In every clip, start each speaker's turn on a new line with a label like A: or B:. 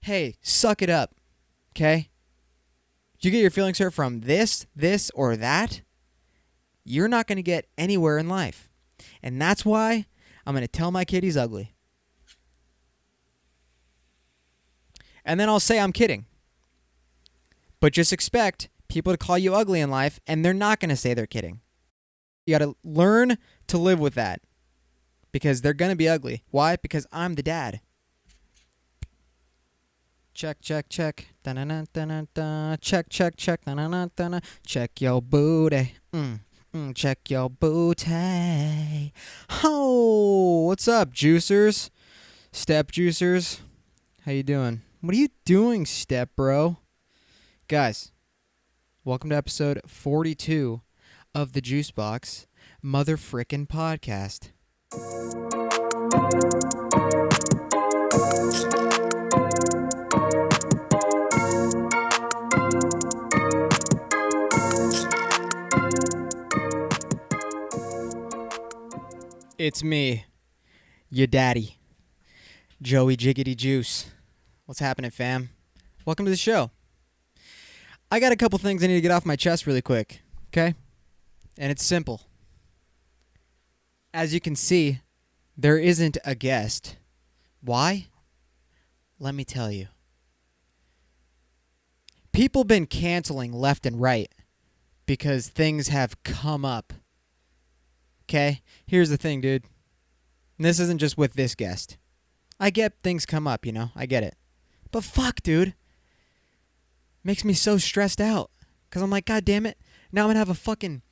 A: hey, suck it up, okay? You get your feelings hurt from this, or that, you're not going to get anywhere in life. And that's why I'm going to tell my kid he's ugly. And then I'll say I'm kidding. But just expect people to call you ugly in life, and they're not going to say they're kidding. You got to learn to live with that. Because they're going to be ugly. Why? Because I'm the dad. Check, check, check. Da-na-na-da-na-da. Check, check, check. Da-na-na-da-na. Check your booty. Check your booty. Oh, what's up, juicers? Step juicers. How you doing? What are you doing, step bro? Guys, welcome to episode 42 of the Juice Boxx Mother Frickin' Podcast. It's me, your daddy, Joey Jiggity Juice. What's happening, fam? Welcome to the show. I got a couple things I need to get off my chest really quick, okay? And it's simple. As you can see, there isn't a guest. Why? Let me tell you. People been canceling left and right because things have come up. Okay? Here's the thing, dude. And this isn't just with this guest. I get things come up, I get it. But fuck, dude. Makes me so stressed out. Because I'm like, God damn it. Now I'm going to have a fucking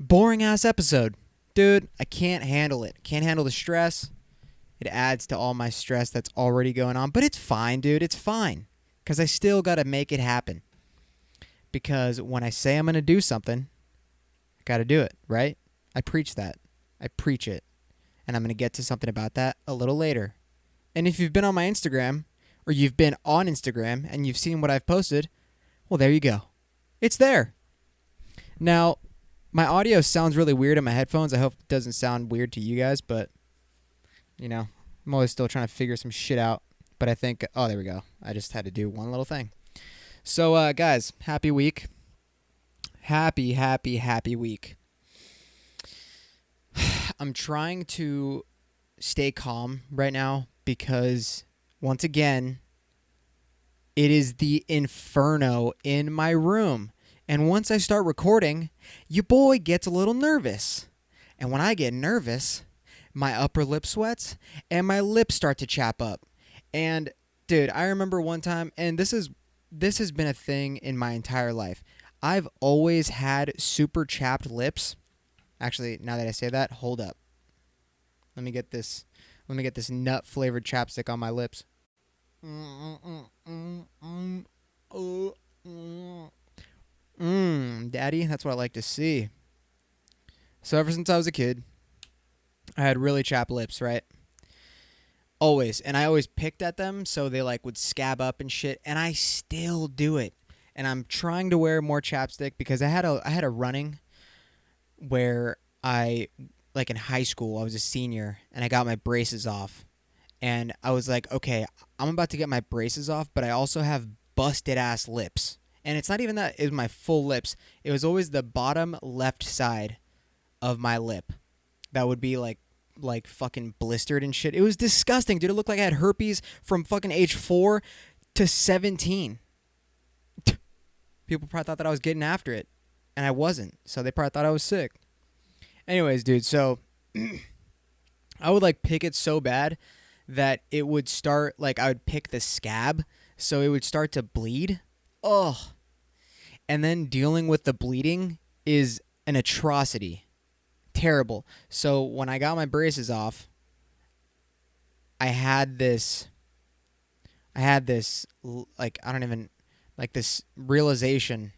A: boring-ass episode. Dude, I can't handle it. Can't handle the stress. It adds to all my stress that's already going on. But it's fine, dude. It's fine. Because I still got to make it happen. Because when I say I'm going to do something, I got to do it, right? I preach that. I preach it. And I'm going to get to something about that a little later. And if you've been on my Instagram, or you've been on Instagram, and you've seen what I've posted, well, there you go. It's there. Now, my audio sounds really weird in my headphones. I hope it doesn't sound weird to you guys, but, I'm always still trying to figure some shit out. But I think, oh, there we go. I just had to do one little thing. So, guys, happy week. Happy week. I'm trying to stay calm right now because, once again, it is the inferno in my room. And once I start recording, your boy gets a little nervous. And when I get nervous, my upper lip sweats and my lips start to chap up. And, dude, I remember one time, and this has been a thing in my entire life. I've always had super chapped lips. Actually, now that I say that, hold up. Let me get this nut flavored chapstick on my lips. Daddy, that's what I like to see. So ever since I was a kid, I had really chapped lips, right? Always. And I always picked at them so they would scab up and shit, and I still do it. And I'm trying to wear more chapstick because I had a running where in high school, I was a senior, and I got my braces off. And I was like, okay, I'm about to get my braces off, but I also have busted-ass lips. And it's not even that it was my full lips. It was always the bottom left side of my lip that would be, like fucking blistered and shit. It was disgusting, dude. It looked like I had herpes from fucking age 4 to 17. People probably thought that I was getting after it, and I wasn't. So they probably thought I was sick. Anyways, dude, so I would pick it so bad that it would start, I would pick the scab, so it would start to bleed. Ugh. And then dealing with the bleeding is an atrocity. Terrible. So when I got my braces off, I had this this realization,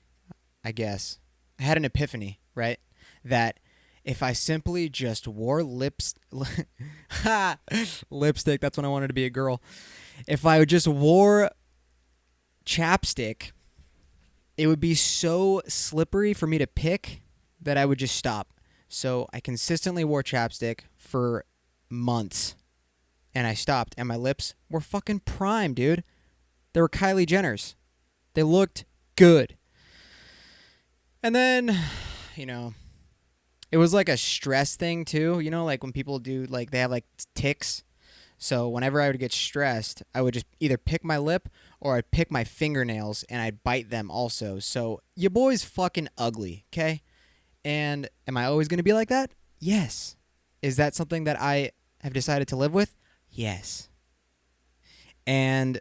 A: I guess. I had an epiphany, right? That if I simply just wore lipstick, that's when I wanted to be a girl. If I just wore chapstick, it would be so slippery for me to pick that I would just stop. So I consistently wore chapstick for months, and I stopped, and my lips were fucking prime, dude. They were Kylie Jenner's. They looked good. And then, you know, it was like a stress thing too. You know, like when people do, like they have like tics. So whenever I would get stressed, I would just either pick my lip or I'd pick my fingernails and I'd bite them also. So your boy's fucking ugly, okay? And am I always going to be like that? Yes. Is that something that I have decided to live with? Yes. And,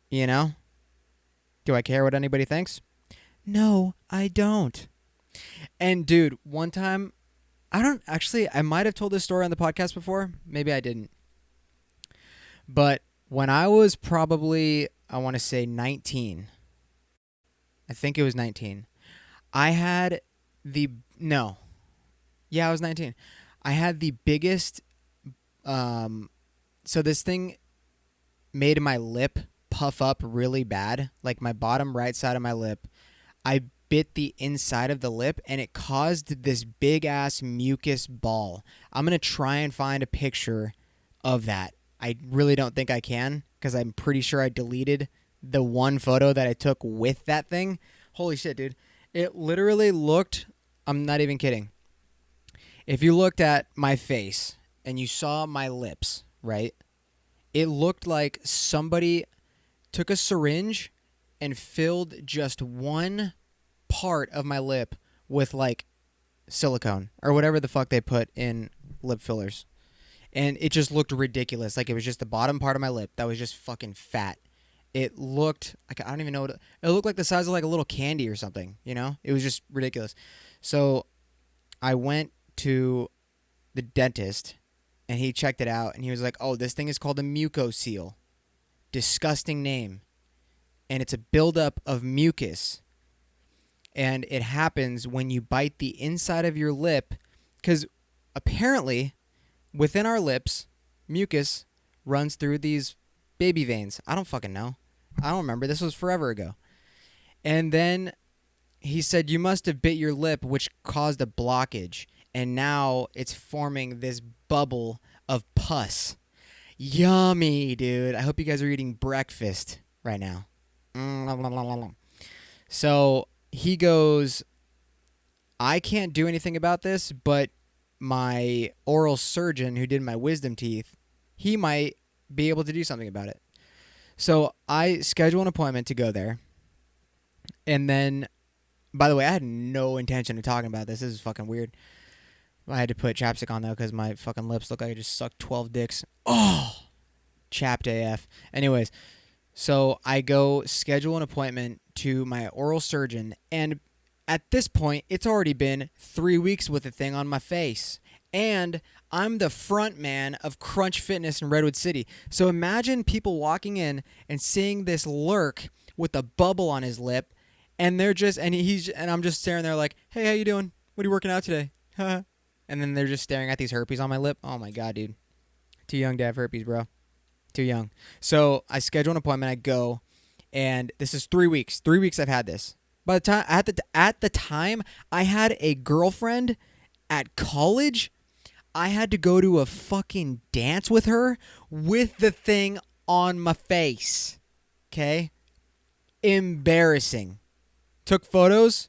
A: you know, do I care what anybody thinks? No, I don't. And dude, one time, I might have told this story on the podcast before. Maybe I didn't. But when I was probably, I want to say 19, I think it was 19, I had no. Yeah, I was 19. I had the biggest, so this thing made my lip puff up really bad, like my bottom right side of my lip. I bit the inside of the lip and it caused this big ass mucus ball. I'm going to try and find a picture of that. I really don't think I can because I'm pretty sure I deleted the one photo that I took with that thing. Holy shit, dude. It literally looked, I'm not even kidding. If you looked at my face and you saw my lips, right? It looked like somebody took a syringe and filled just one part of my lip with like silicone or whatever the fuck they put in lip fillers. And it just looked ridiculous. Like it was just the bottom part of my lip that was just fucking fat. It looked like, I don't even know what it looked like, the size of like a little candy or something, you know? It was just ridiculous. So I went to the dentist and he checked it out and he was like, "Oh, this thing is called a mucocele. Disgusting name. And it's a buildup of mucus. And it happens when you bite the inside of your lip because apparently within our lips, mucus runs through these baby veins. I don't fucking know. I don't remember. This was forever ago. And then he said, you must have bit your lip, which caused a blockage. And now it's forming this bubble of pus. Yummy, dude. I hope you guys are eating breakfast right now. So he goes, I can't do anything about this, but my oral surgeon who did my wisdom teeth, he might be able to do something about it. So I schedule an appointment to go there. And then, by the way, I had no intention of talking about this. This is fucking weird. I had to put chapstick on though because my fucking lips look like I just sucked 12 dicks. Oh, chapped AF. Anyways, so I go schedule an appointment to my oral surgeon, and at this point, it's already been 3 weeks with the thing on my face. And I'm the front man of Crunch Fitness in Redwood City. So imagine people walking in and seeing this lurk with a bubble on his lip, and they're just, and I'm just staring there like, "Hey, how you doing? What are you working out today?" And then they're just staring at these herpes on my lip. Oh my God, dude. Too young to have herpes, bro. Too young. So I schedule an appointment. I go, and this is 3 weeks. 3 weeks I've had this. By the time at the time I had a girlfriend at college, I had to go to a fucking dance with her with the thing on my face. Okay? Embarrassing. Took photos.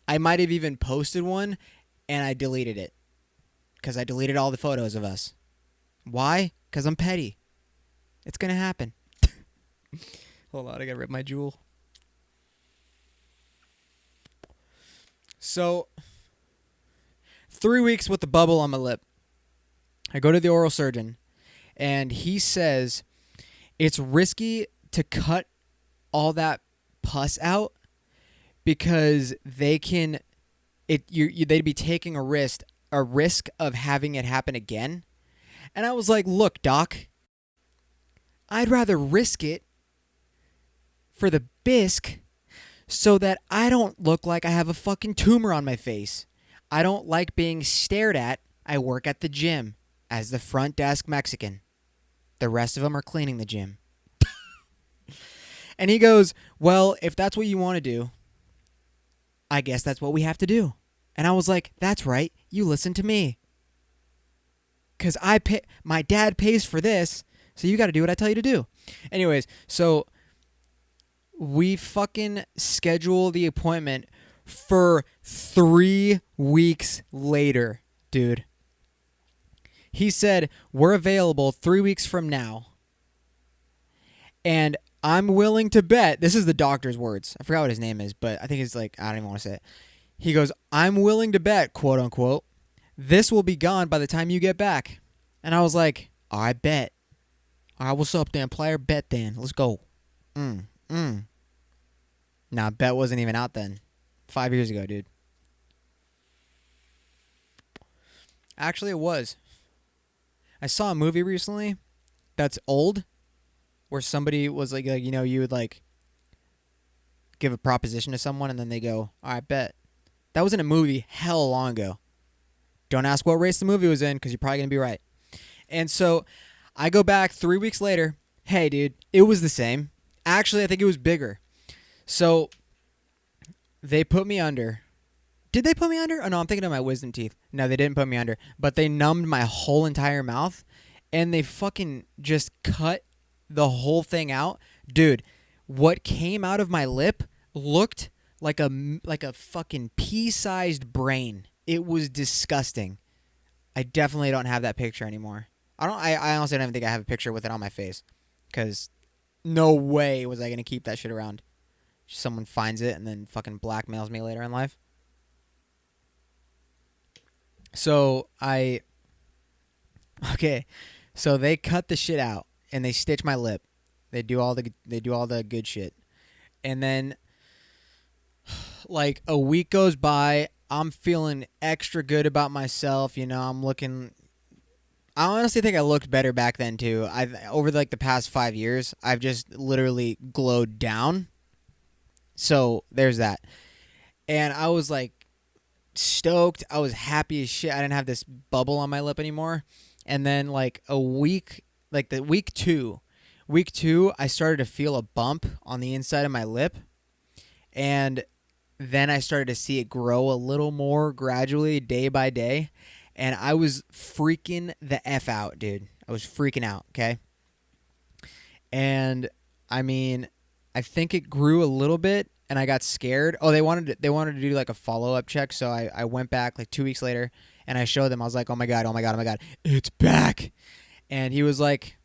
A: I might have even posted one, and I deleted it. Because I deleted all the photos of us. Why? Because I'm petty. It's going to happen. Hold on, I got to rip my jewel. So, 3 weeks with the bubble on my lip. I go to the oral surgeon, and he says it's risky to cut all that pus out because they'd be taking a risk of having it happen again. And I was like, look, doc, I'd rather risk it for the bisque so that I don't look like I have a fucking tumor on my face. I don't like being stared at. I work at the gym as the front desk Mexican. The rest of them are cleaning the gym. And he goes, well, if that's what you want to do, I guess that's what we have to do. And I was like, that's right. You listen to me. Because my dad pays for this, so you got to do what I tell you to do. Anyways, so we fucking schedule the appointment for 3 weeks later, dude. He said, we're available 3 weeks from now. And I'm willing to bet, this is the doctor's words. I forgot what his name is, but I think it's like, I don't even want to say it. He goes, I'm willing to bet, quote unquote, this will be gone by the time you get back. And I was like, all right, bet. All right, what's up, then, player? Bet then. Let's go. Nah, bet wasn't even out then. 5 years ago, dude. Actually, it was. I saw a movie recently that's old where somebody was like, you would like give a proposition to someone and then they go, all right, bet. That was in a movie hell long ago. Don't ask what race the movie was in because you're probably going to be right. And so I go back 3 weeks later. Hey, dude, it was the same. Actually, I think it was bigger. So they put me under. Did they put me under? Oh, no, I'm thinking of my wisdom teeth. No, they didn't put me under. But they numbed my whole entire mouth. And they fucking just cut the whole thing out. Dude, what came out of my lip looked like a fucking pea-sized brain. It was disgusting. I definitely don't have that picture anymore. I honestly don't even think I have a picture with it on my face. Because no way was I going to keep that shit around. Someone finds it and then fucking blackmails me later in life. So so they cut the shit out and they stitch my lip. They do all the good shit. And then like a week goes by, I'm feeling extra good about myself, I honestly think I looked better back then too. Over like the past 5 years, I've just literally glowed down. So there's that. And I was like stoked. I was happy as shit. I didn't have this bubble on my lip anymore. And then like week two, I started to feel a bump on the inside of my lip. And then I started to see it grow a little more gradually day by day. And I was freaking the F out, dude. I was freaking out, okay? And I mean, I think it grew a little bit and I got scared. Oh, they wanted to do like a follow-up check, so I went back like 2 weeks later and I showed them. I was like, "Oh my god, it's back." And he was like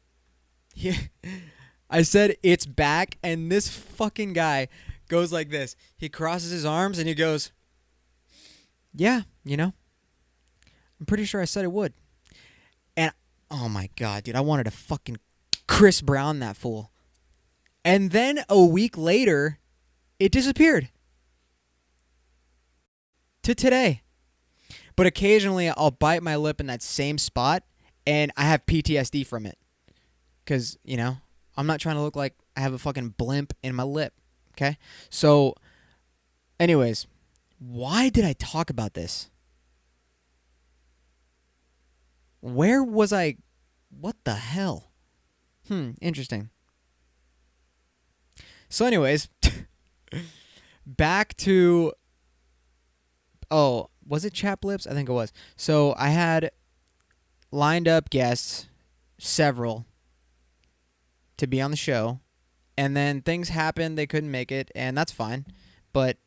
A: I said, "It's back." And this fucking guy goes like this. He crosses his arms and he goes, "Yeah, I'm pretty sure I said it would." And oh my god, dude, I wanted to fucking Chris Brown that fool. And then a week later, it disappeared. To today. But occasionally I'll bite my lip in that same spot and I have PTSD from it. Because, I'm not trying to look like I have a fucking blimp in my lip. Okay? So, anyways, why did I talk about this? Where was I? What the hell? Interesting. So anyways, back to, was it Chap Lips? I think it was. So I had lined up guests, several, to be on the show. And then things happened. They couldn't make it. And that's fine. But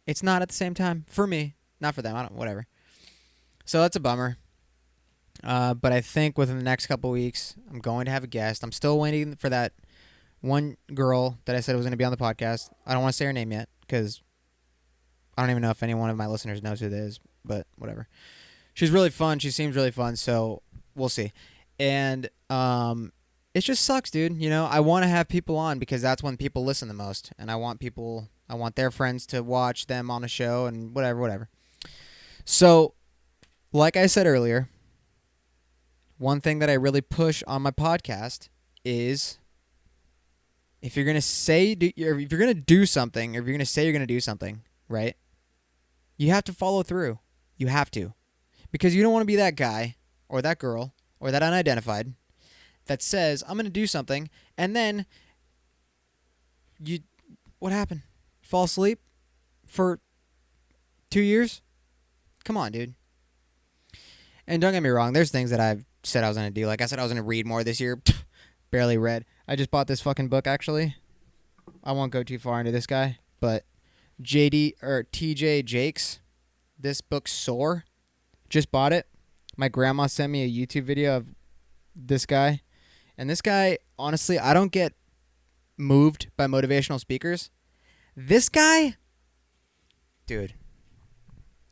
A: it's not at the same time. For me. Not for them. Whatever. So that's a bummer. But I think within the next couple weeks, I'm going to have a guest. I'm still waiting for that one girl that I said was going to be on the podcast. I don't want to say her name yet because I don't even know if any one of my listeners knows who it is, but whatever. She's really fun. She seems really fun, so we'll see. And it just sucks, dude. I want to have people on because that's when people listen the most. And I want their friends to watch them on a show and whatever. So, like I said earlier, one thing that I really push on my podcast is if you're going to say, if you're going to do something, or if you're going to say you're going to do something, right? You have to follow through. You have to. Because you don't want to be that guy or that girl or that unidentified that says, I'm going to do something, and then what happened? Fall asleep for 2 years? Come on, dude. And don't get me wrong, there's things that I've said I was going to do. Like I said I was going to read more this year. Barely read. I just bought this fucking book, actually. I won't go too far into this guy, but TJ Jakes, this book, Soar. Just bought it. My grandma sent me a YouTube video of this guy. And this guy, honestly, I don't get moved by motivational speakers. This guy, dude,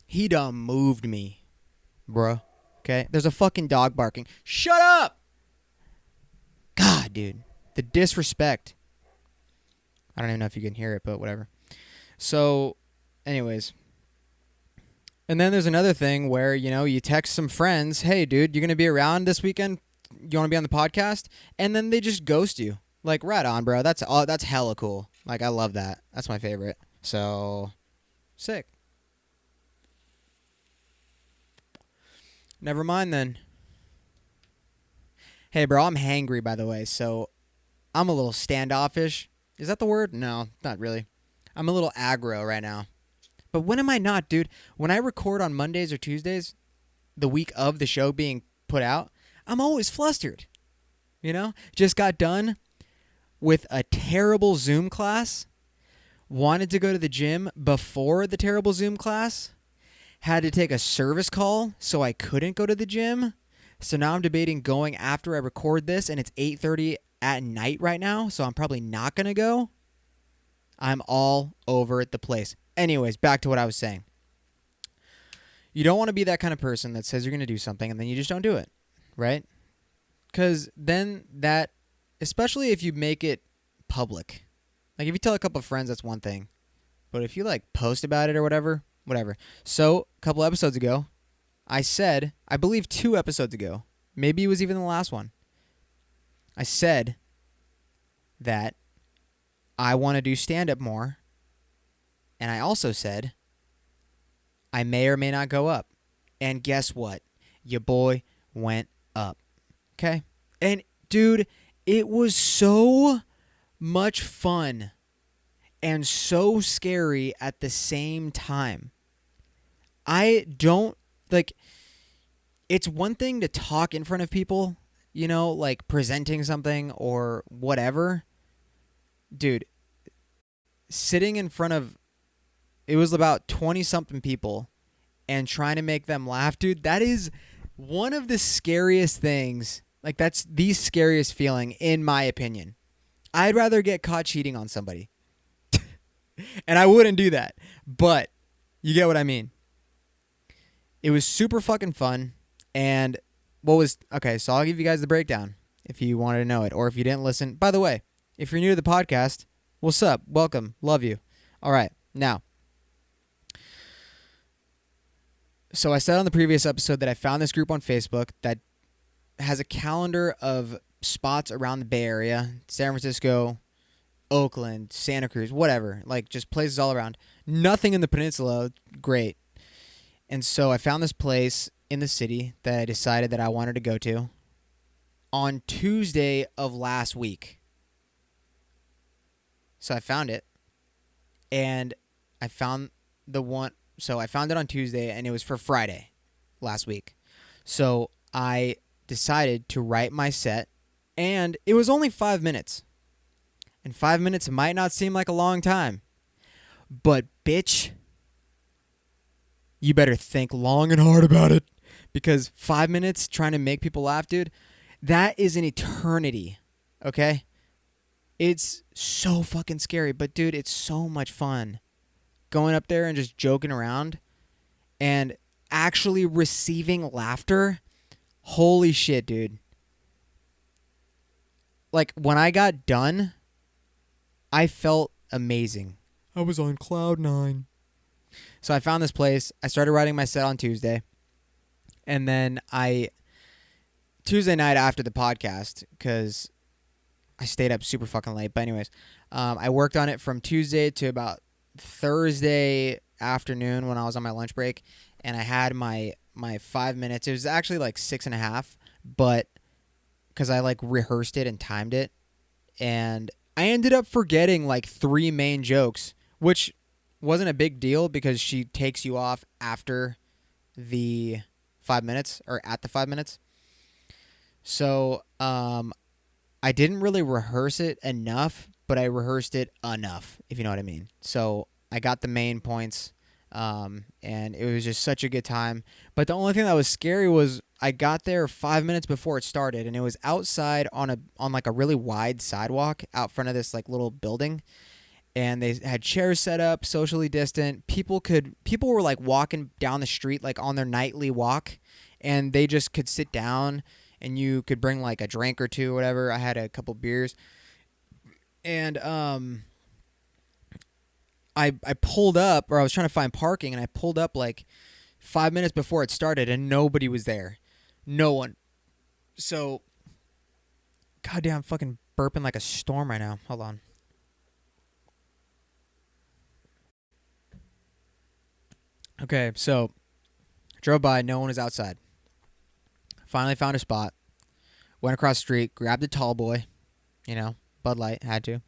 A: he done moved me, bro. Okay? There's a fucking dog barking. Shut up! God, dude. The disrespect. I don't even know if you can hear it, but whatever. So, anyways. And then there's another thing where, you text some friends, hey, dude, you're going to be around this weekend? You want to be on the podcast? And then they just ghost you. Like, right on, bro. That's hella cool. Like, I love that. That's my favorite. So, sick. Never mind then. Hey, bro, I'm hangry, by the way, so I'm a little standoffish. Is that the word? No, not really. I'm a little aggro right now. But when am I not, dude? When I record on Mondays or Tuesdays, the week of the show being put out, I'm always flustered. Just got done with a terrible Zoom class. Wanted to go to the gym before the terrible Zoom class. Had to take a service call, so I couldn't go to the gym. So now I'm debating going after I record this, and it's 8:30 at night right now, so I'm probably not going to go. I'm all over the place. Anyways, back to what I was saying. You don't want to be that kind of person that says you're going to do something, and then you just don't do it, right? Because then that, especially if you make it public. Like, if you tell a couple of friends, that's one thing. But if you, post about it or whatever. So, a couple episodes ago, I said, I believe 2 episodes ago, maybe it was even the last one, I said that I want to do stand-up more, and I also said I may or may not go up. And guess what? Your boy went up. Okay? And, dude, it was so much fun and so scary at the same time. I don't, it's one thing to talk in front of people, presenting something or whatever. Dude, sitting in front of, it was about 20-something people and trying to make them laugh, dude, that is one of the scariest things. That's the scariest feeling, in my opinion. I'd rather get caught cheating on somebody. And I wouldn't do that. But you get what I mean. It was super fucking fun. And okay, so I'll give you guys the breakdown if you wanted to know it. Or if you didn't listen. By the way, if you're new to the podcast, what's up? Welcome. Love you. All right. Now, so I said on the previous episode that I found this group on Facebook that has a calendar of spots around the Bay Area, San Francisco, Oakland, Santa Cruz, whatever, just places all around. Nothing in the peninsula. Great. And so I found this place in the city that I decided that I wanted to go to on Tuesday of last week. So I found it, and I found the one. So I found it on Tuesday, and it was for Friday last week. So I decided to write my set, and it was only 5 minutes. And 5 minutes might not seem like a long time, but bitch, you better think long and hard about it, because 5 minutes trying to make people laugh, dude, that is an eternity, okay? It's so fucking scary, but dude, it's so much fun going up there and just joking around and actually receiving laughter. Holy shit, dude. When I got done, I felt amazing. I was on cloud 9. So I found this place. I started writing my set on Tuesday. And then Tuesday night after the podcast, because I stayed up super fucking late. But anyways, I worked on it from Tuesday to about Thursday afternoon when I was on my lunch break. And I had my 5 minutes. It was actually 6.5, but because I rehearsed it and timed it. And I ended up forgetting 3 main jokes, which wasn't a big deal because she takes you off after the 5 minutes or at the 5 minutes. So I I didn't really rehearse it enough, but I rehearsed it enough, if you know what I mean. So I got the main points, and it was just such a good time. But the only thing that was scary was I got there 5 minutes before it started, and it was outside on like a really wide sidewalk out front of this like little building, and they had chairs set up, socially distant. People were like walking down the street like on their nightly walk, and they just could sit down, and you could bring like a drink or two or whatever. I had a couple beers, and I pulled up, or I was trying to find parking, and I pulled up like 5 minutes before it started, and nobody was there, no one. So, goddamn, I'm fucking burping like a storm right now. Hold on. Okay, so drove by, no one was outside. Finally found a spot. Went across the street, grabbed a tall boy, Bud Light, had to.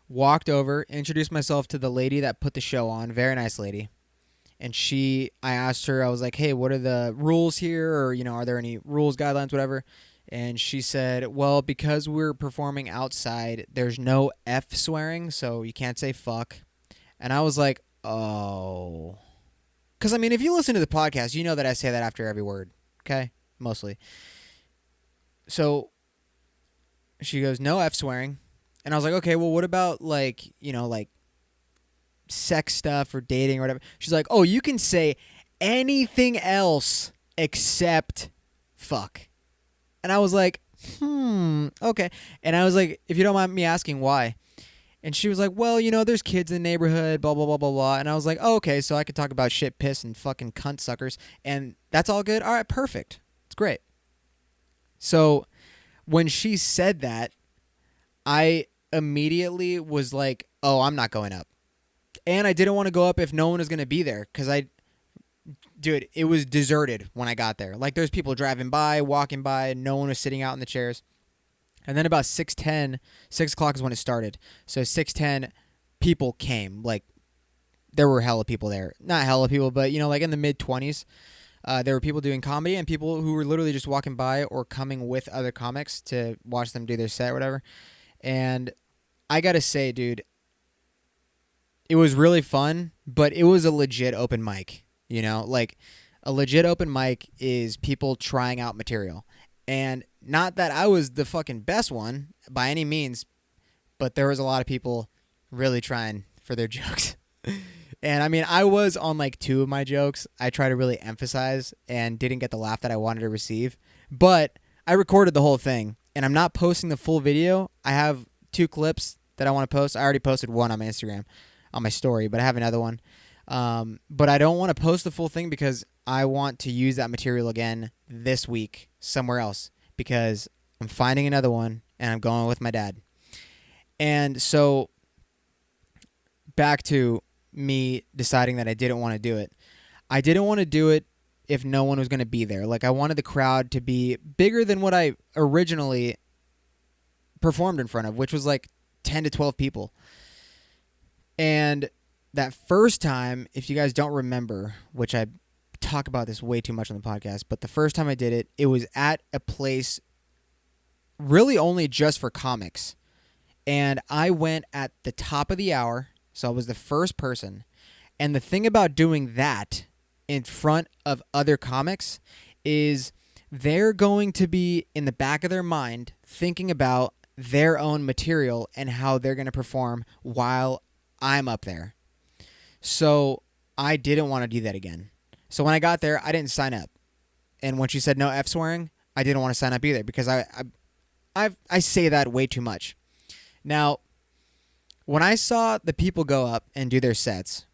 A: Walked over, introduced myself to the lady that put the show on, very nice lady. And I asked her, I was like, hey, what are the rules here? Or, are there any rules, guidelines, whatever? And she said, well, because we're performing outside, there's no F swearing, so you can't say fuck. And I was like, oh. Because, I mean, if you listen to the podcast, you know that I say that after every word, okay? Mostly. So she goes, no F swearing. And I was like, okay, well, what about like sex stuff or dating or whatever? She's like, oh, you can say anything else except fuck. And I was like, okay. And I was like, if you don't mind me asking why. And she was like, well, there's kids in the neighborhood, blah, blah, blah, blah, blah. And I was like, oh, okay, so I could talk about shit, piss, and fucking cunt suckers. And that's all good? All right, perfect. It's great. So when she said that, I immediately was like, oh, I'm not going up. And I didn't want to go up if no one was going to be there because dude, it was deserted when I got there. Like, there's people driving by, walking by, no one was sitting out in the chairs. And then about 6:10, 6 o'clock is when it started. So 6:10, people came. Like, there were hella people there. Not hella people, but, like in the mid-20s. There were people doing comedy and people who were literally just walking by or coming with other comics to watch them do their set or whatever. And I got to say, dude, it was really fun, but it was a legit open mic, Like, a legit open mic is people trying out material. And not that I was the fucking best one by any means, but there was a lot of people really trying for their jokes. And I mean, I was on like 2 of my jokes. I tried to really emphasize and didn't get the laugh that I wanted to receive. But I recorded the whole thing, and I'm not posting the full video. I have 2 clips that I want to post. I already posted one on my Instagram, on my story, but I have another one. But I don't want to post the full thing because I want to use that material again this week somewhere else because I'm finding another one and I'm going with my dad. And so back to me deciding that I didn't want to do it. I didn't want to do it if no one was going to be there. Like, I wanted the crowd to be bigger than what I originally performed in front of, which was like 10 to 12 people. And that first time, if you guys don't remember, which I talk about this way too much on the podcast, but the first time I did it, it was at a place really only just for comics. And I went at the top of the hour, so I was the first person. And the thing about doing that in front of other comics is they're going to be in the back of their mind thinking about their own material and how they're going to perform while I'm up there. So I didn't want to do that again. So when I got there, I didn't sign up. And when she said no F swearing, I didn't want to sign up either because I say that way too much. Now, when I saw the people go up and do their sets,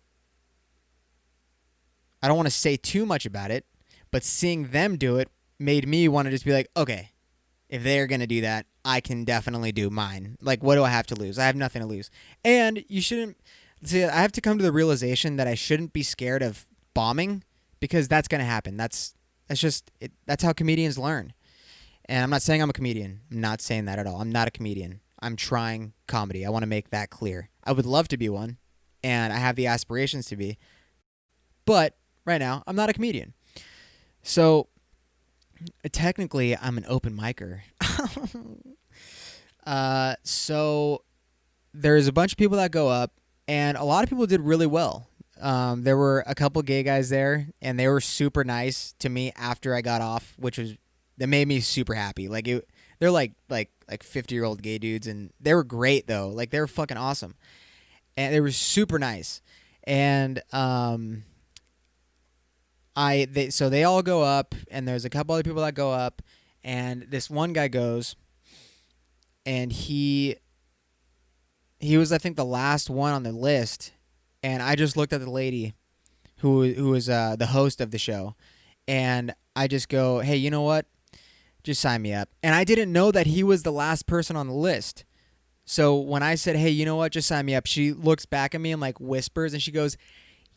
A: I don't want to say too much about it, but seeing them do it made me want to just be like, okay, if they're going to do that, I can definitely do mine. Like, what do I have to lose? I have nothing to lose. And you shouldn't... See, I have to come to the realization that I shouldn't be scared of bombing because that's going to happen. That's how comedians learn. And I'm not saying I'm a comedian. I'm not saying that at all. I'm not a comedian. I'm trying comedy. I want to make that clear. I would love to be one, and I have the aspirations to be. But right now, I'm not a comedian. So technically, I'm an open micer. So there's a bunch of people that go up, and a lot of people did really well. There were a couple gay guys there, and they were super nice to me after I got off, that made me super happy. They're like 50-year-old gay dudes, and they were great though. Like they were fucking awesome, and they were super nice. And so they all go up, and there's a couple other people that go up, and this one guy goes, and he was, I think, the last one on the list, and I just looked at the lady who was the host of the show, and I just go, hey, you know what? Just sign me up. And I didn't know that he was the last person on the list. So when I said, hey, you know what? Just sign me up, she looks back at me and like whispers, and she goes,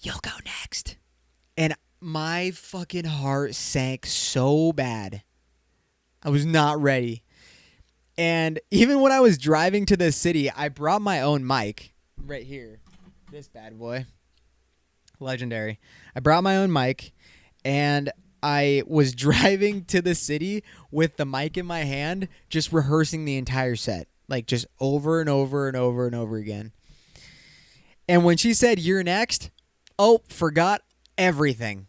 A: you'll go next. And my fucking heart sank so bad. I was not ready. And even when I was driving to the city, I brought my own mic right here. This bad boy. Legendary. I brought my own mic, and I was driving to the city with the mic in my hand, just rehearsing the entire set. Like just over and over and over and over again. And when she said, you're next, forgot everything.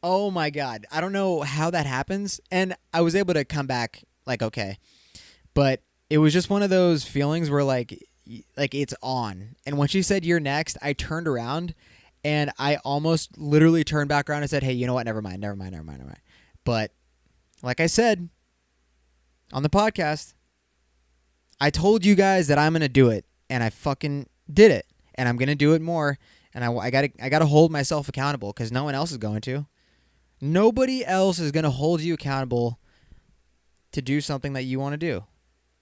A: Oh my God. I don't know how that happens. And I was able to come back like, okay. But it was just one of those feelings where like it's on. And when she said, you're next, I turned around and I almost literally turned back around and said, hey, you know what? Never mind. But like I said on the podcast, I told you guys that I'm going to do it, and I fucking did it, and I'm going to do it more. And I got to hold myself accountable, because no one else is going to. Nobody else is going to hold you accountable to do something that you want to do.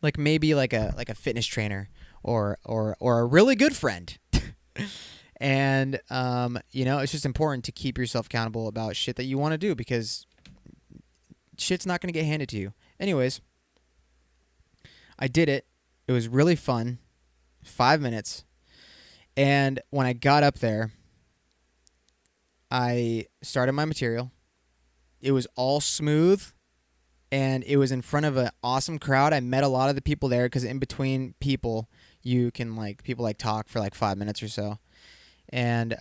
A: Like maybe like a fitness trainer or a really good friend. And it's just important to keep yourself accountable about shit that you want to do, because shit's not going to get handed to you. Anyways, I did it. It was really fun. 5 minutes. And when I got up there, I started my material. It was all smooth, and it was in front of an awesome crowd. I met a lot of the people there, because in between people, you can people talk for 5 minutes or so. And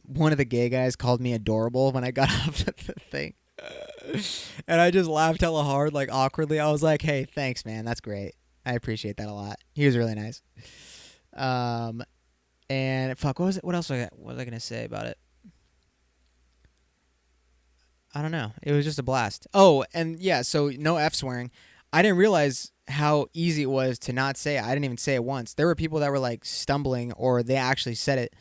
A: one of the gay guys called me adorable when I got off the thing. And I just laughed hella hard, awkwardly. I was like, hey, thanks, man. That's great. I appreciate that a lot. He was really nice. And fuck, what was it? What else was I gonna say about it? I don't know. It was just a blast. Oh, and yeah, so no F swearing. I didn't realize how easy it was to not say it. I didn't even say it once. There were people that were stumbling, or they actually said it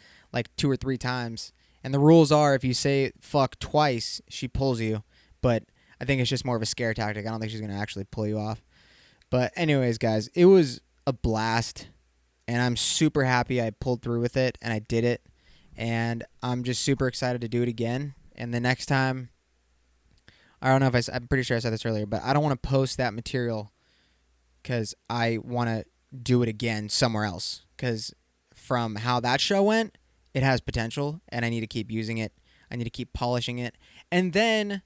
A: 2 or 3 times. And the rules are, if you say fuck twice, she pulls you. But I think it's just more of a scare tactic. I don't think she's gonna actually pull you off. But anyways, guys, it was a blast, and I'm super happy I pulled through with it, and I did it, and I'm just super excited to do it again. And the next time, I don't know if I'm pretty sure I said this earlier, but I don't want to post that material because I want to do it again somewhere else, because from how that show went, it has potential, and I need to keep using it. I need to keep polishing it, and then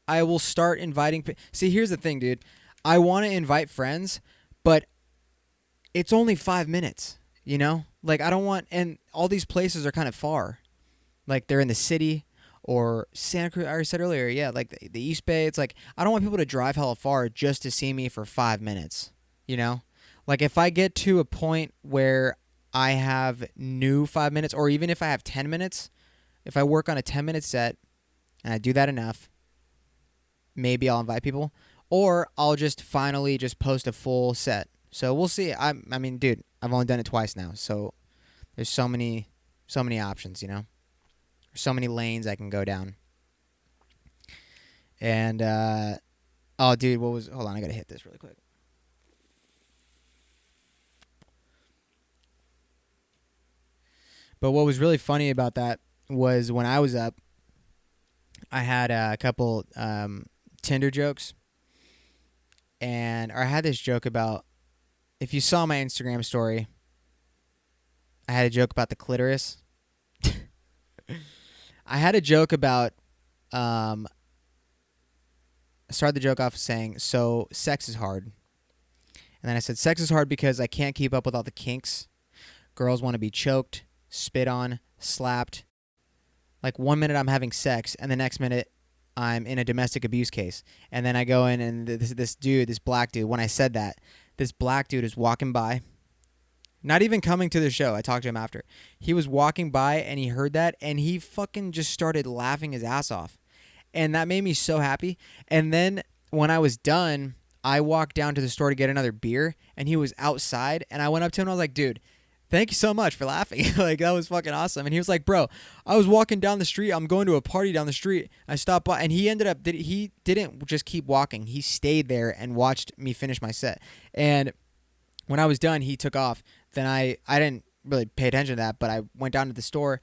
A: I will start inviting. See, here's the thing, dude. I want to invite friends, but it's only 5 minutes, I don't want, and all these places are kind of far. They're in the city or Santa Cruz. I already said earlier, yeah, the East Bay. It's I don't want people to drive hella far just to see me for 5 minutes, If I get to a point where I have new 5 minutes, or even if I have 10 minutes, if I work on a 10-minute set and I do that enough, maybe I'll invite people. Or I'll just finally just post a full set. So we'll see. I mean, dude, I've only done it twice now. So there's so many options, There's so many lanes I can go down. And, oh, dude, hold on, I got to hit this really quick. But what was really funny about that was when I was up, I had a couple Tinder jokes. Or I had this joke about, if you saw my Instagram story, I had a joke about the clitoris. I had a joke about, I started the joke off saying, so sex is hard. And then I said, sex is hard because I can't keep up with all the kinks. Girls want to be choked, spit on, slapped. Like 1 minute I'm having sex, and the next minute I'm in a domestic abuse case. And then I go in, and this black dude, when I said that, this black dude is walking by, not even coming to the show. I talked to him after. He was walking by, and he heard that, and he fucking just started laughing his ass off. And that made me so happy. And then when I was done, I walked down to the store to get another beer, and he was outside, and I went up to him, and I was like, dude, thank you so much for laughing. Like, that was fucking awesome. And he was like, bro, I was walking down the street. I'm going to a party down the street. I stopped by, and he didn't just keep walking. He stayed there and watched me finish my set. And when I was done, he took off. Then I didn't really pay attention to that, but I went down to the store,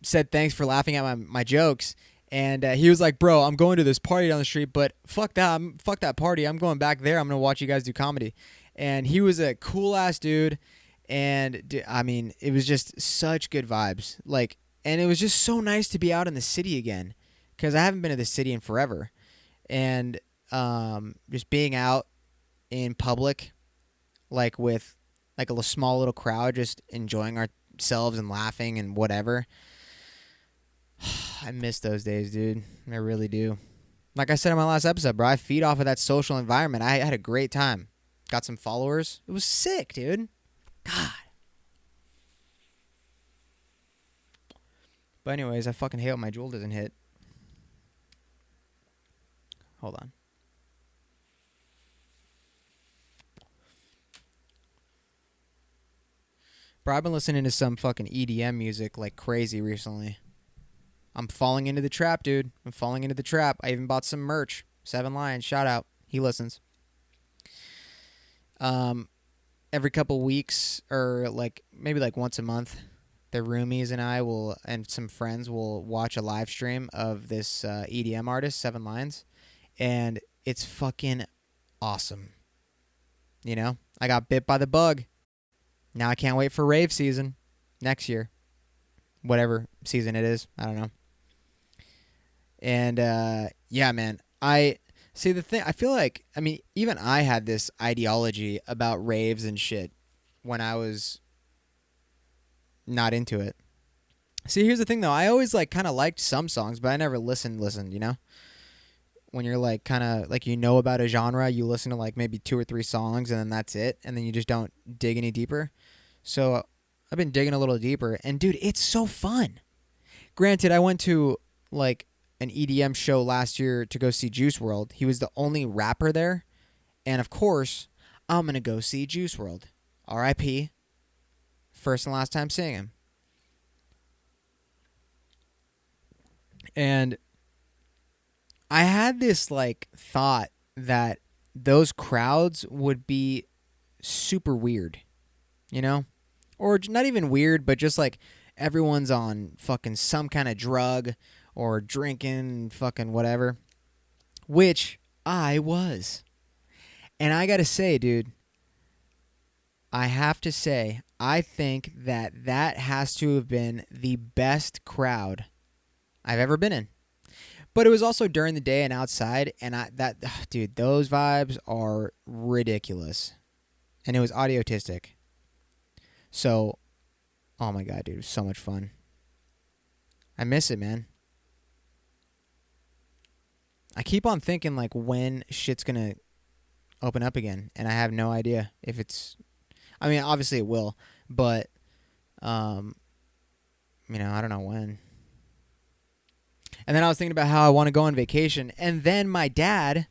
A: said thanks for laughing at my jokes. And he was like, bro, I'm going to this party down the street, but fuck that party. I'm going back there. I'm going to watch you guys do comedy. And he was a cool-ass dude. And, I mean, it was just such good vibes. Like, and it was just so nice to be out in the city again, because I haven't been to the city in forever. And just being out in public, like with like a small little crowd, just enjoying ourselves and laughing and whatever. I miss those days, dude. I really do. Like I said in my last episode, bro, I feed off of that social environment. I had a great time. Got some followers. It was sick, dude. God. But anyways, I fucking hate when my Juul doesn't hit. Hold on. Bro, I've been listening to some fucking EDM music like crazy recently. I'm falling into the trap, dude. I'm falling into the trap. I even bought some merch. 7 Lions, shout out. He listens. Every couple weeks, or like maybe like once a month, the roomies and I will, and some friends will watch a live stream of this EDM artist, 7 Lions, and it's fucking awesome. You know, I got bit by the bug. Now I can't wait for rave season next year, whatever season it is. I don't know. And yeah, man, I see the thing. I feel like, I mean, even I had this ideology about raves and shit when I was not into it. See, here's the thing though. I always like kind of liked some songs, but I never listened, you know? When you're like kind of like, you know, about a genre, you listen to like maybe 2 or 3 songs and then that's it. And then you just don't dig any deeper. So I've been digging a little deeper, and dude, it's so fun. Granted, I went to like an EDM show last year to go see Juice WRLD. He was the only rapper there. And of course, I'm going to go see Juice WRLD. R.I.P. First and last time seeing him. And I had this like thought that those crowds would be super weird, you know? Or not even weird, but just like everyone's on fucking some kind of drug or drinking, fucking whatever, which I was. And I gotta say, dude, I have to say, I think that has to have been the best crowd I've ever been in. But it was also during the day and outside, and dude, those vibes are ridiculous. And it was audiotistic. So, oh my god, dude, it was so much fun. I miss it, man. I keep on thinking like when shit's gonna open up again, and I have no idea if it's. I mean, obviously it will, but you know, I don't know when. And then I was thinking about how I want to go on vacation, and then my dad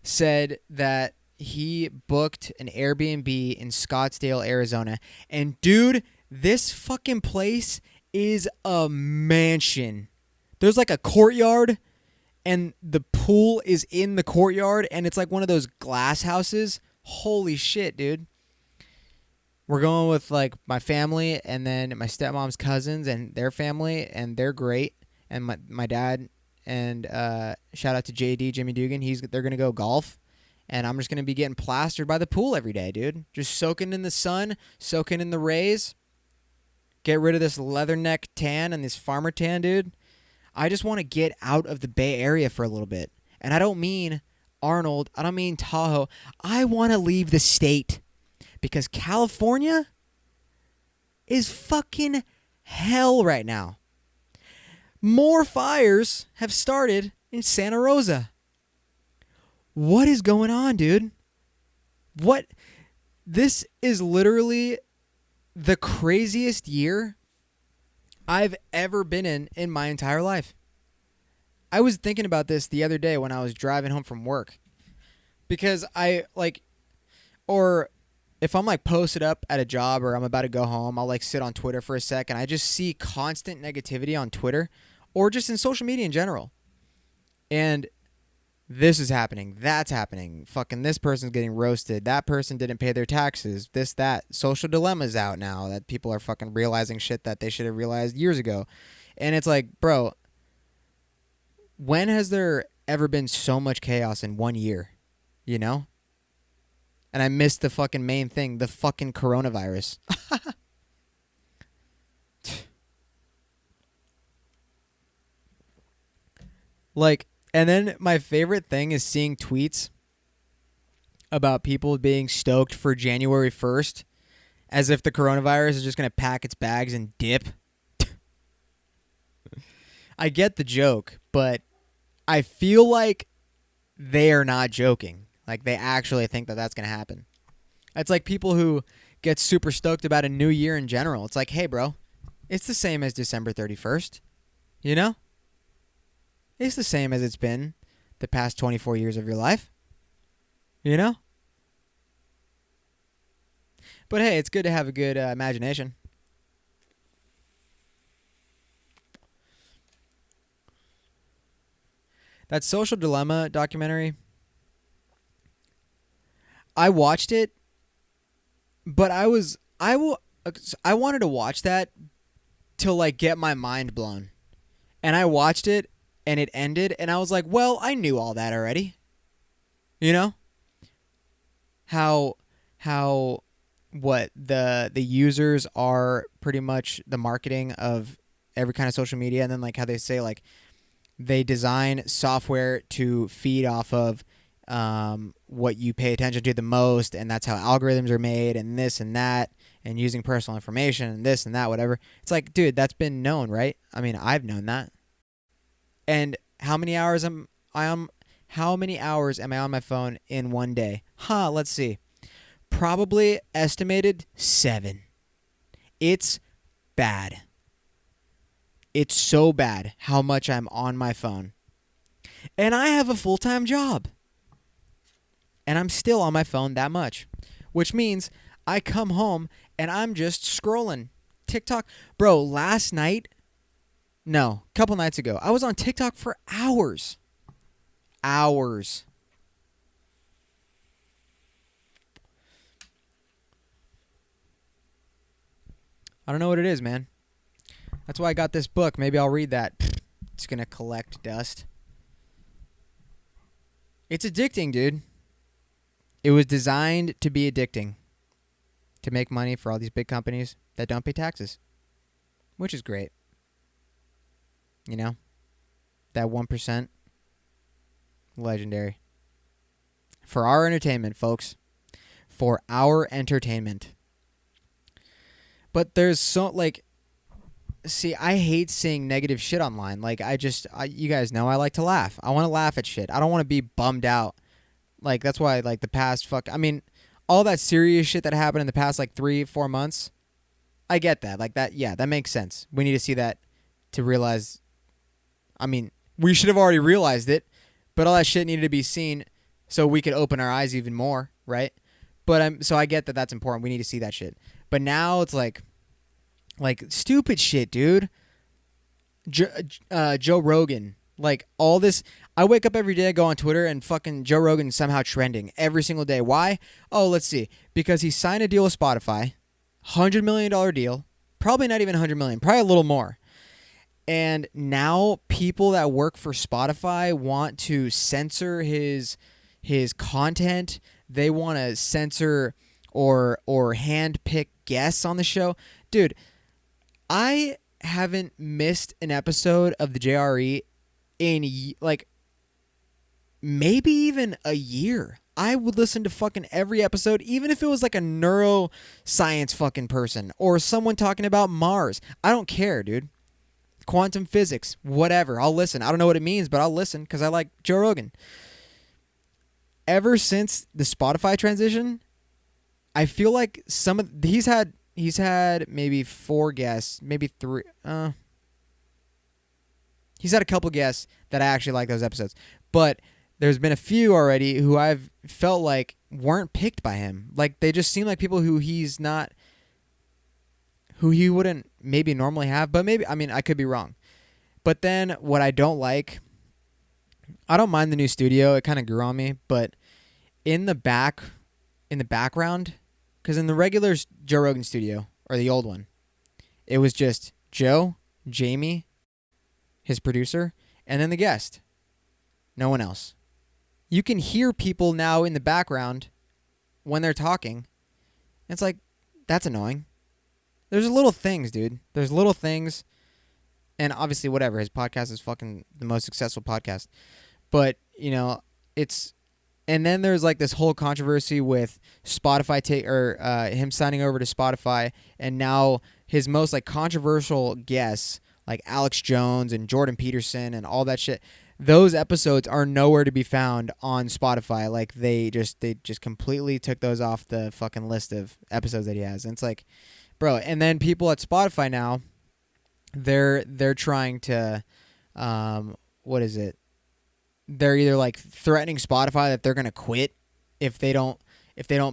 A: said that he booked an Airbnb in Scottsdale, Arizona, and dude, this fucking place is a mansion. There's like a courtyard, and the pool is in the courtyard, and it's like one of those glass houses. Holy shit, dude. We're going with like my family and then my stepmom's cousins and their family, and they're great. And my dad, and shout out to JD, Jimmy Dugan. They're going to go golf, and I'm just going to be getting plastered by the pool every day, dude. Just soaking in the sun, soaking in the rays. Get rid of this leather neck tan and this farmer tan, dude. I just want to get out of the Bay Area for a little bit. And I don't mean Arnold. I don't mean Tahoe. I want to leave the state because California is fucking hell right now. More fires have started in Santa Rosa. What is going on, dude? What? This is literally the craziest year I've ever been in my entire life. I was thinking about this the other day when I was driving home from work. Because or if I'm like posted up at a job or I'm about to go home, I'll like sit on Twitter for a second. I just see constant negativity on Twitter or just in social media in general. And this is happening. That's happening. Fucking this person's getting roasted. That person didn't pay their taxes. This, that. Social dilemma's out now that people are fucking realizing shit that they should have realized years ago. And it's like, bro, when has there ever been so much chaos in 1 year? You know? And I missed the fucking main thing, the fucking coronavirus. Like, and then my favorite thing is seeing tweets about people being stoked for January 1st as if the coronavirus is just going to pack its bags and dip. I get the joke, but I feel like they are not joking. Like, they actually think that that's going to happen. It's like people who get super stoked about a new year in general. It's like, hey, bro, it's the same as December 31st. You know? It's the same as it's been the past 24 years of your life. You know? But hey, it's good to have a good imagination. That Social Dilemma documentary, I watched it, but I wanted to watch that to like get my mind blown. And I watched it and it ended and I was like, well, I knew all that already. You know? How what the users are pretty much the marketing of every kind of social media, and then like how they say like they design software to feed off of what you pay attention to the most, and that's how algorithms are made, and this and that, and using personal information, and this and that, whatever. It's like, dude, that's been known, right? I mean, I've known that. And how many hours am I on my phone in one day? Let's see. Probably estimated 7. It's bad. It's so bad how much I'm on my phone. And I have a full-time job. And I'm still on my phone that much. Which means I come home and I'm just scrolling. TikTok. Bro, a couple nights ago, I was on TikTok for hours. Hours. I don't know what it is, man. That's why I got this book. Maybe I'll read that. It's going to collect dust. It's addicting, dude. It was designed to be addicting. To make money for all these big companies that don't pay taxes. Which is great. You know? That 1%. Legendary. For our entertainment, folks. For our entertainment. But there's so, like... See, I hate seeing negative shit online. Like, you guys know I like to laugh. I want to laugh at shit. I don't want to be bummed out. Like, that's why, like, the past all that serious shit that happened in the past, like, 3-4 months, I get that. Like, that, yeah, that makes sense. We need to see that to realize, we should have already realized it, but all that shit needed to be seen so we could open our eyes even more, right? But, so I get that that's important. We need to see that shit. But now it's like stupid shit, dude. Joe Rogan, like all this. I wake up every day, I go on Twitter, and fucking Joe Rogan is somehow trending every single day. Why? Oh, let's see. Because he signed a deal with Spotify, $100 million deal. Probably not even $100 million, probably a little more. And now people that work for Spotify want to censor his content. They want to censor or handpick guests on the show, dude. I haven't missed an episode of the JRE in, like, maybe even a year. I would listen to fucking every episode, even if it was like a neuroscience fucking person or someone talking about Mars. I don't care, dude. Quantum physics, whatever. I'll listen. I don't know what it means, but I'll listen because I like Joe Rogan. Ever since the Spotify transition, I feel like he's had maybe 4 guests, maybe 3. He's had a couple guests that I actually like those episodes, but there's been a few already who I've felt like weren't picked by him. Like they just seem like people who he wouldn't maybe normally have, but maybe, I mean, I could be wrong. But then what I don't like, I don't mind the new studio. It kind of grew on me, but in the background, because in the regular Joe Rogan studio, or the old one, it was just Joe, Jamie, his producer, and then the guest. No one else. You can hear people now in the background when they're talking. It's like, that's annoying. There's little things, dude. There's little things. And obviously, whatever. His podcast is fucking the most successful podcast. But, you know, it's... And then there's like this whole controversy with Spotify him signing over to Spotify, and now his most like controversial guests like Alex Jones and Jordan Peterson and all that shit. Those episodes are nowhere to be found on Spotify. Like they just completely took those off the fucking list of episodes that he has. And it's like, bro. And then people at Spotify now, they're trying to, what is it? They're either like threatening Spotify that they're gonna quit if they don't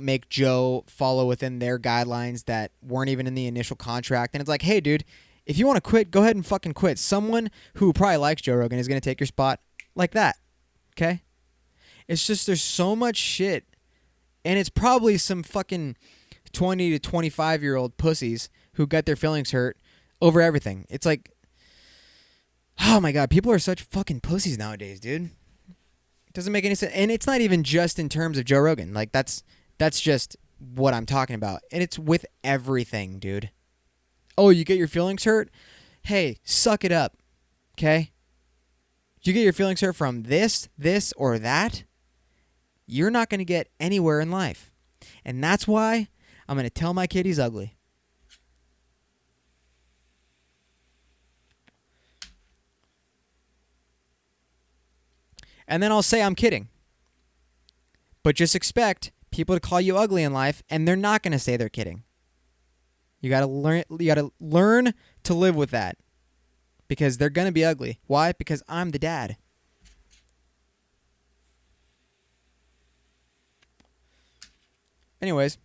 A: make Joe follow within their guidelines that weren't even in the initial contract. And it's like, hey, dude, if you want to quit, go ahead and fucking quit. Someone who probably likes Joe Rogan is gonna take your spot like that. Okay? It's just there's so much shit, and it's probably some fucking 20 to 25-year-old pussies who got their feelings hurt over everything. It's like, oh my god, people are such fucking pussies nowadays, dude. It doesn't make any sense. And it's not even just in terms of Joe Rogan. Like that's just what I'm talking about. And it's with everything, dude. Oh, you get your feelings hurt? Hey, suck it up. Okay? You get your feelings hurt from this, or that? You're not going to get anywhere in life. And that's why I'm going to tell my kid he's ugly. And then I'll say I'm kidding. But just expect people to call you ugly in life, and they're not going to say they're kidding. You got to learn to live with that. Because they're going to be ugly. Why? Because I'm the dad. Anyways.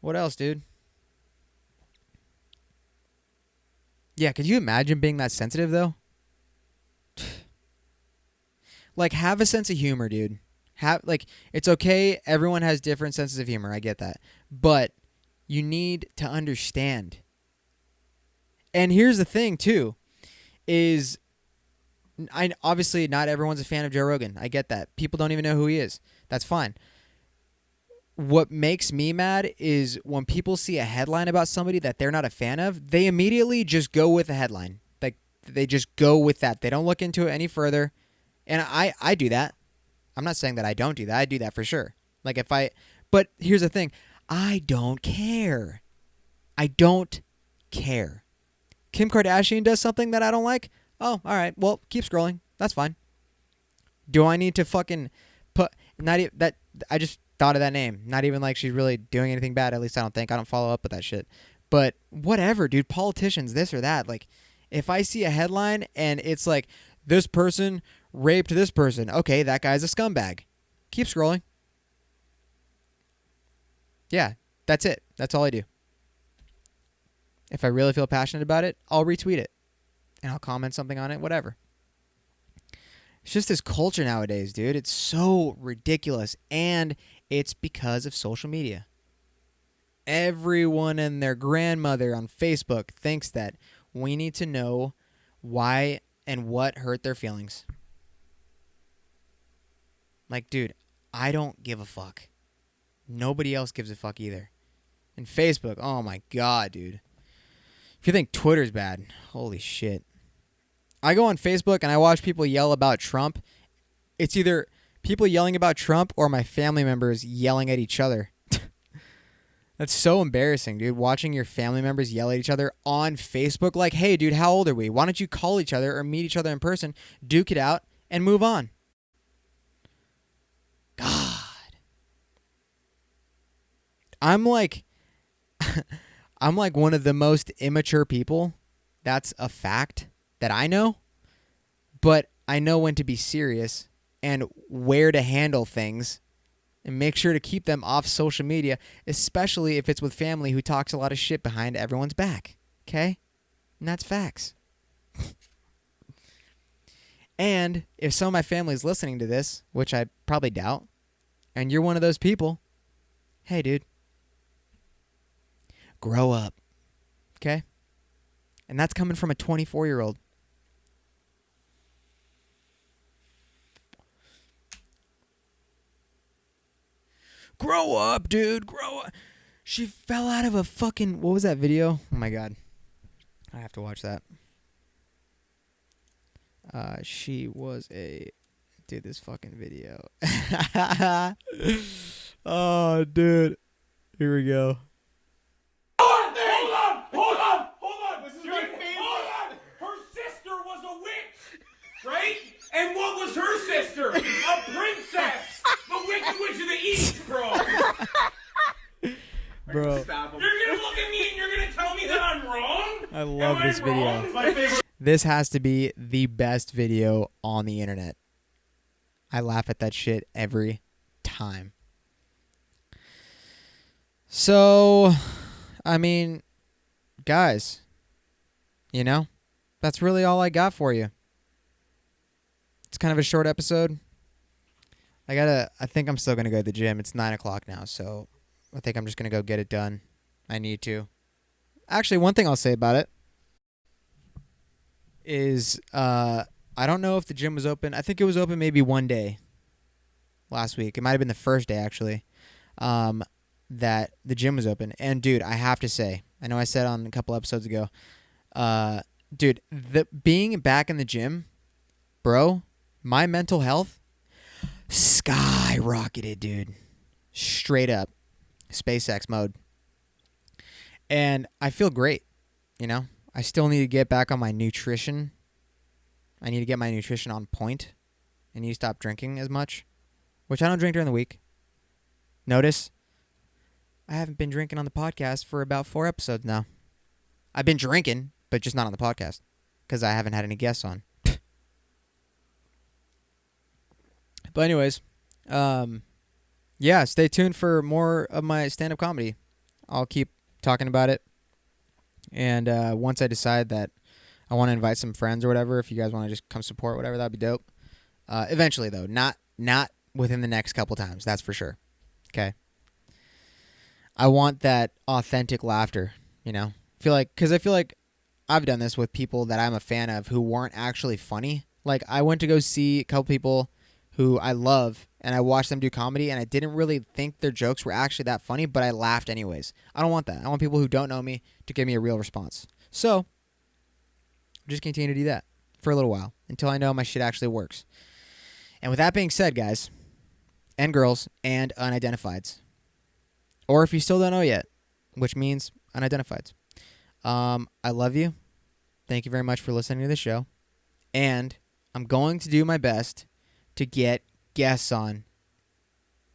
A: What else, dude? Yeah, could you imagine being that sensitive, though? Like, have a sense of humor, dude. It's okay. Everyone has different senses of humor. I get that. But you need to understand. And here's the thing, too, is obviously not everyone's a fan of Joe Rogan. I get that. People don't even know who he is. That's fine. What makes me mad is when people see a headline about somebody that they're not a fan of, they immediately just go with the headline. Like, they just go with that. They don't look into it any further. And I do that. I'm not saying that I don't do that. I do that for sure. But here's the thing. I don't care. I don't care. Kim Kardashian does something that I don't like. Oh, all right. Well, keep scrolling. That's fine. Do I need to fucking put I just thought of that name. Not even like she's really doing anything bad. At least I don't think. I don't follow up with that shit. But whatever, dude. Politicians, this or that. Like, if I see a headline and it's like, this person raped this person. Okay, that guy's a scumbag. Keep scrolling. Yeah, that's it. That's all I do. If I really feel passionate about it, I'll retweet it. And I'll comment something on it, whatever. It's just this culture nowadays, dude. It's so ridiculous. And it's because of social media. Everyone and their grandmother on Facebook thinks that we need to know why and what hurt their feelings. Like, dude, I don't give a fuck. Nobody else gives a fuck either. And Facebook, oh my god, dude. If you think Twitter's bad, holy shit. I go on Facebook and I watch people yell about Trump, It's either people yelling about Trump or my family members yelling at each other. That's so embarrassing, dude. Watching your family members yell at each other on Facebook. Like, hey, dude, how old are we? Why don't you call each other or meet each other in person, duke it out, and move on? God. I'm like one of the most immature people. That's a fact that I know. But I know when to be serious and where to handle things and make sure to keep them off social media, especially if it's with family who talks a lot of shit behind everyone's back. Okay? And that's facts. And if some of my family is listening to this, which I probably doubt, and you're one of those people, hey, dude, grow up. Okay? And that's coming from a 24-year-old. Grow up, dude. Grow up. She fell out of a fucking... What was that video? Oh, my God. I have to watch that. She was a... Dude, this fucking video. Oh, dude. Here we go.
B: Hold on. This is my favorite. Hold on. Her sister was a witch, right? And what was her sister? A princess. The Wicked Witch of the East, bro.
A: Bro.
B: You're gonna look at me and you're gonna tell me that I'm wrong?
A: I love this video.
B: Wrong? It's my favorite.
A: This has to be the best video on the internet. I laugh at that shit every time. So, I mean, guys, you know, that's really all I got for you. It's kind of a short episode. I think I'm still going to go to the gym. It's 9 o'clock now, so I think I'm just going to go get it done. I need to. Actually, one thing I'll say about it is I don't know if the gym was open. I think it was open maybe one day last week. It might have been the first day, actually, that the gym was open. And, dude, I have to say, I know I said on a couple episodes ago, dude, being back in the gym, bro, my mental health skyrocketed, dude. Straight up. SpaceX mode. And I feel great, you know? I still need to get back on my nutrition. I need to get my nutrition on point. I need to stop drinking as much, which I don't drink during the week. Notice, I haven't been drinking on the podcast for about 4 episodes now. I've been drinking, but just not on the podcast because I haven't had any guests on. But anyways, yeah, stay tuned for more of my stand-up comedy. I'll keep talking about it. And once I decide that I want to invite some friends or whatever, if you guys want to just come support, whatever, that'd be dope. Eventually, though, not within the next couple times, that's for sure. Okay? I want that authentic laughter, you know? Because I feel like I've done this with people that I'm a fan of who weren't actually funny. Like, I went to go see a couple people who I love, and I watched them do comedy, and I didn't really think their jokes were actually that funny, but I laughed anyways. I don't want that. I want people who don't know me to give me a real response. So, I'll just continue to do that for a little while until I know my shit actually works. And with that being said, guys, and girls, and unidentifieds, or if you still don't know yet, which means unidentifieds, I love you. Thank you very much for listening to the show. And I'm going to do my best to get guests on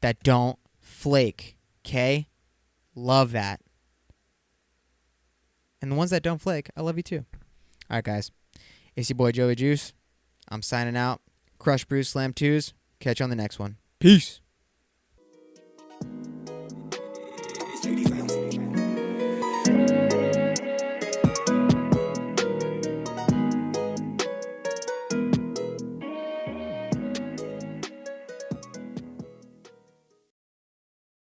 A: that don't flake, okay? Love that. And the ones that don't flake, I love you too. All right, guys. It's your boy Joey Juice. I'm signing out. Crush, Bruise, Slam 2s. Catch you on the next one. Peace.